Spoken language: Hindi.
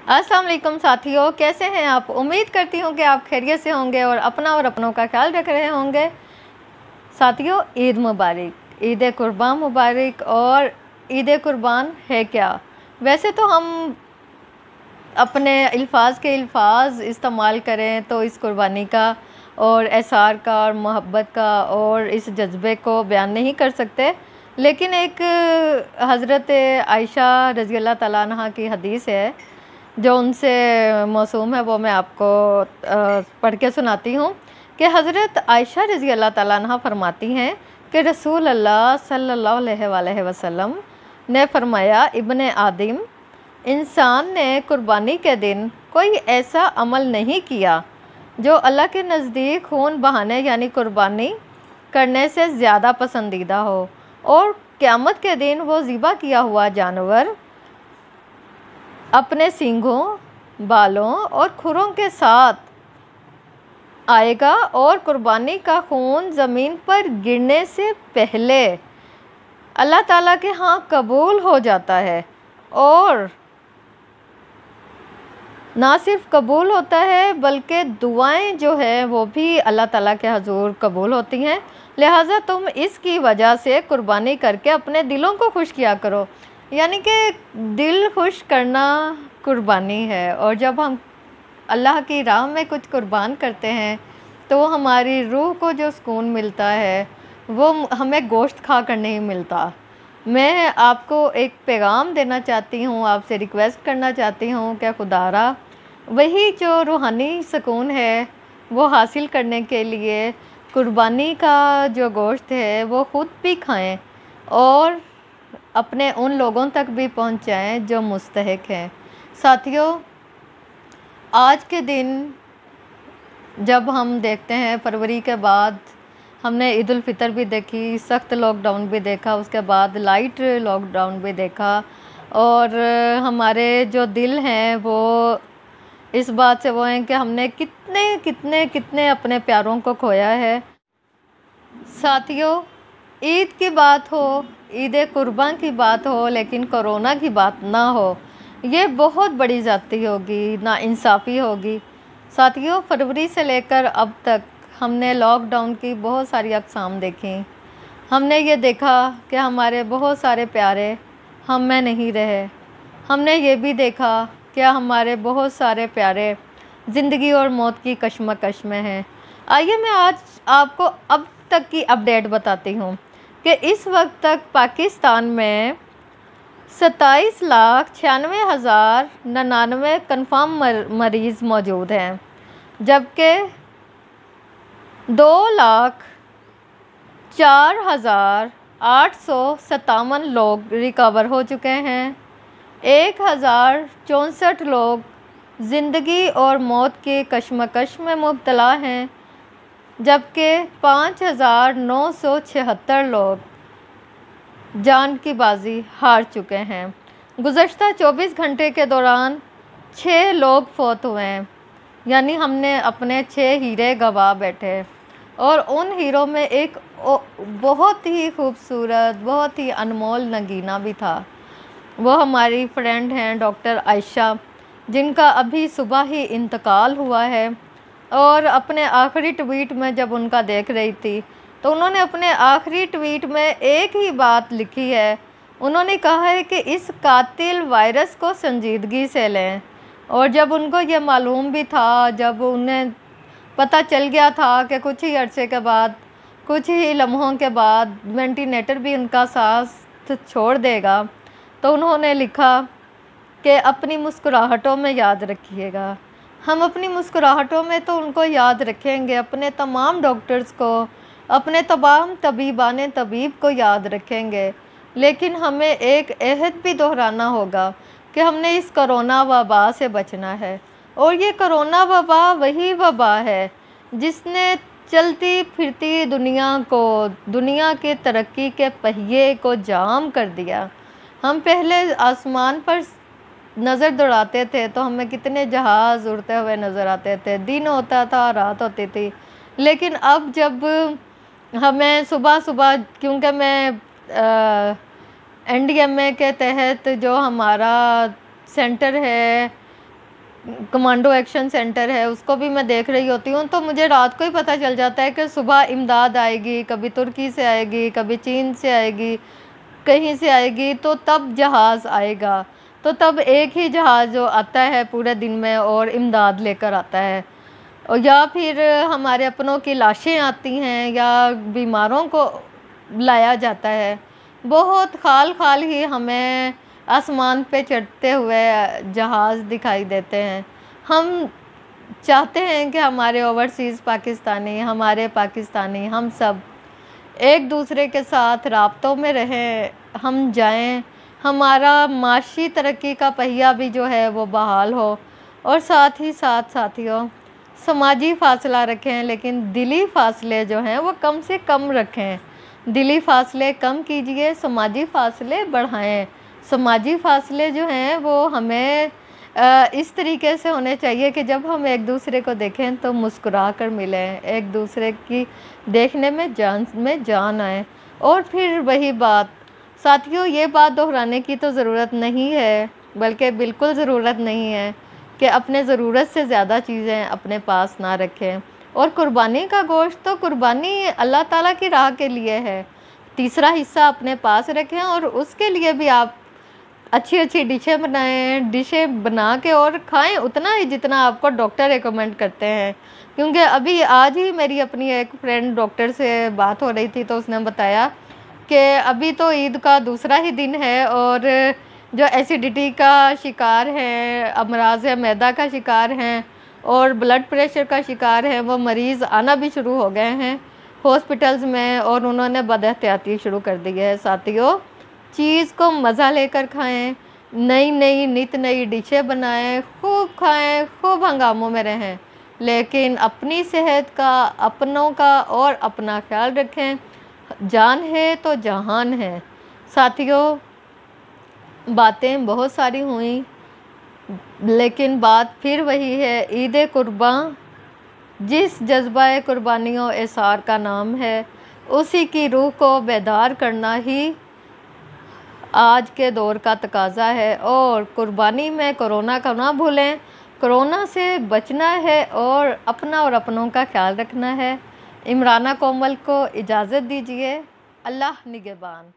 अस्सलाम वालेकुम साथियों, कैसे हैं आप। उम्मीद करती हूँ कि आप खैरियत से होंगे और अपना और अपनों का ख्याल रख रहे होंगे। साथियों, ईद मुबारक, ईद कुर्बान मुबारक। और ईद कुर्बान है क्या? वैसे तो हम अपने अल्फाज इस्तेमाल करें तो इस कुर्बानी का और एसार का और मोहब्बत का और इस जज्बे को बयान नहीं कर सकते। लेकिन एक हज़रत आयशा रज़ी अल्लाह तआला अन्हा की हदीस है जो उनसे मौसूम है, वो मैं आपको पढ़ के सुनाती हूँ कि हज़रत आयशा रज़ी अल्लाह तआला अन्हा फरमाती हैं कि रसूल अल्लाह सल्लल्लाहु अलैहि वसल्लम ने फरमाया, इब्ने आदम, इंसान ने कुर्बानी के दिन कोई ऐसा अमल नहीं किया जो अल्लाह के नज़दीक खून बहाने यानी कुर्बानी करने से ज़्यादा पसंदीदा हो, और क़यामत के दिन वो ज़िबा किया हुआ जानवर अपने सींगों, बालों और खुरों के साथ आएगा और कुर्बानी का खून ज़मीन पर गिरने से पहले अल्लाह ताला के यहाँ कबूल हो जाता है। और ना सिर्फ कबूल होता है बल्कि दुआएं जो है वो भी अल्लाह ताला के हजूर कबूल होती हैं। लिहाजा तुम इसकी वजह से कुर्बानी करके अपने दिलों को खुश किया करो। यानी कि दिल खुश करना कुर्बानी है। और जब हम अल्लाह की राह में कुछ कुर्बान करते हैं तो हमारी रूह को जो सुकून मिलता है वो हमें गोश्त खा कर नहीं मिलता। मैं आपको एक पैगाम देना चाहती हूँ, आपसे रिक्वेस्ट करना चाहती हूँ कि खुदारा वही जो रूहानी सुकून है वो हासिल करने के लिए कुर्बानी का जो गोश्त है वो ख़ुद भी खाएं और अपने उन लोगों तक भी पहुंचाएं जो मुस्तहिक हैं। साथियों, आज के दिन जब हम देखते हैं फरवरी के बाद हमने ईद उल फितर भी देखी, सख्त लॉकडाउन भी देखा, उसके बाद लाइट लॉकडाउन भी देखा, और हमारे जो दिल हैं वो इस बात से वो हैं कि हमने कितने कितने कितने अपने प्यारों को खोया है। साथियों, ईद की बात हो, ईद कुर्बान की बात हो, लेकिन कोरोना की बात ना हो, ये बहुत बड़ी ज़्यादती होगी, नाइंसाफ़ी होगी। साथियों, फरवरी से लेकर अब तक हमने लॉकडाउन की बहुत सारी अक़साम देखी। हमने ये देखा कि हमारे बहुत सारे प्यारे हम में नहीं रहे। हमने ये भी देखा कि हमारे बहुत सारे प्यारे ज़िंदगी और मौत की कशमकश में हैं। आइए मैं आज आपको अब तक की अपडेट बताती हूँ कि इस वक्त तक पाकिस्तान में 27,96,099 कन्फर्म मरीज़ मौजूद हैं, जबकि 2,04,857 लोग रिकवर हो चुके हैं। 1,064 लोग ज़िंदगी और मौत की कशमकश में मुब्तला हैं, जबकि 5,976 लोग जान की बाजी हार चुके हैं। गुज़श्ता 24 घंटे के दौरान 6 लोग फौत हुए हैं, यानी हमने अपने 6 हीरे गवा बैठे। और उन हीरों में एक बहुत ही खूबसूरत, बहुत ही अनमोल नगीना भी था। वो हमारी फ्रेंड हैं डॉक्टर आयशा, जिनका अभी सुबह ही इंतकाल हुआ है। और अपने आखिरी ट्वीट में जब उनका देख रही थी तो उन्होंने अपने आखिरी ट्वीट में एक ही बात लिखी है। उन्होंने कहा है कि इस कातिल वायरस को संजीदगी से लें। और जब उनको ये मालूम भी था, जब उन्हें पता चल गया था कि कुछ ही अरसे के बाद, कुछ ही लम्हों के बाद वेंटिलेटर भी उनका सांस छोड़ देगा, तो उन्होंने लिखा कि अपनी मुस्कुराहटों में याद रखिएगा। हम अपनी मुस्कुराहटों में तो उनको याद रखेंगे, अपने तमाम डॉक्टर्स को, अपने तमाम तबीबान तबीब को याद रखेंगे, लेकिन हमें एक अहद भी दोहराना होगा कि हमने इस कोरोना वबा से बचना है। और ये कोरोना वबा वही वबा है जिसने चलती फिरती दुनिया को, दुनिया के तरक्की के पहिए को जाम कर दिया। हम पहले आसमान पर नज़र दौड़ाते थे तो हमें कितने जहाज़ उड़ते हुए नज़र आते थे, दिन होता था, रात होती थी। लेकिन अब जब हमें सुबह सुबह, क्योंकि मैं NDMA के तहत जो हमारा सेंटर है कमांडो एक्शन सेंटर है, उसको भी मैं देख रही होती हूँ। तो मुझे रात को ही पता चल जाता है कि सुबह इमदाद आएगी, कभी तुर्की से आएगी, कभी चीन से आएगी, कहीं से आएगी, तो तब जहाज़ आएगा। तो तब एक ही जहाज़ जो आता है पूरे दिन में और इमदाद लेकर आता है। और या फिर हमारे अपनों की लाशें आती हैं या बीमारों को लाया जाता है। बहुत खाल खाल ही हमें आसमान पे चढ़ते हुए जहाज़ दिखाई देते हैं। हम चाहते हैं कि हमारे ओवरसीज़ पाकिस्तानी, हमारे पाकिस्तानी, हम सब एक दूसरे के साथ राब्तों में रहें, हम जाएं, हमारा माशी तरक्की का पहिया भी जो है वो बहाल हो। और साथ ही साथ साथियों, समाजी फ़ासला रखें, लेकिन दिली फ़ासले जो हैं वो कम से कम रखें। दिली फ़ासले कम कीजिए, समाजी फ़ासले बढ़ाएं। समाजी फ़ासले जो हैं वो हमें इस तरीके से होने चाहिए कि जब हम एक दूसरे को देखें तो मुस्कुरा कर मिलें, एक दूसरे की देखने में जान आए। और फिर वही बात साथियों, ये बात दोहराने की तो ज़रूरत नहीं है, बल्कि बिल्कुल ज़रूरत नहीं है कि अपने ज़रूरत से ज़्यादा चीज़ें अपने पास ना रखें। और कुर्बानी का गोश्त तो कुर्बानी अल्लाह ताला की राह के लिए है। तीसरा हिस्सा अपने पास रखें और उसके लिए भी आप अच्छी अच्छी डिशें बनाएं, डिशें बना के और खाएं उतना ही जितना आपको डॉक्टर रिकमेंड करते हैं। क्योंकि अभी आज ही मेरी अपनी एक फ्रेंड डॉक्टर से बात हो रही थी, तो उसने बताया कि अभी तो ईद का दूसरा ही दिन है और जो एसिडिटी का शिकार हैं, अमराज मैदा का शिकार हैं और ब्लड प्रेशर का शिकार है, वो मरीज़ आना भी शुरू हो गए हैं हॉस्पिटल्स में और उन्होंने बदएहतियाती शुरू कर दी है। साथियों, चीज़ को मज़ा लेकर खाएं, नई नई नित नई डिशें बनाएं, खूब खाएं, खूब हंगामों में रहें, लेकिन अपनी सेहत का, अपनों का और अपना ख्याल रखें। जान है तो जहान है। साथियों, बातें बहुत सारी हुई, लेकिन बात फिर वही है, ईद कुर्बान जिस जज्बा कुर्बानियों एसार का नाम है, उसी की रूह को बेदार करना ही आज के दौर का तकाज़ा है। और कुर्बानी में कोरोना का ना भूलें, कोरोना से बचना है और अपना और अपनों का ख्याल रखना है। इमराना कोमल को इजाज़त दीजिए। अल्लाह निगहबान।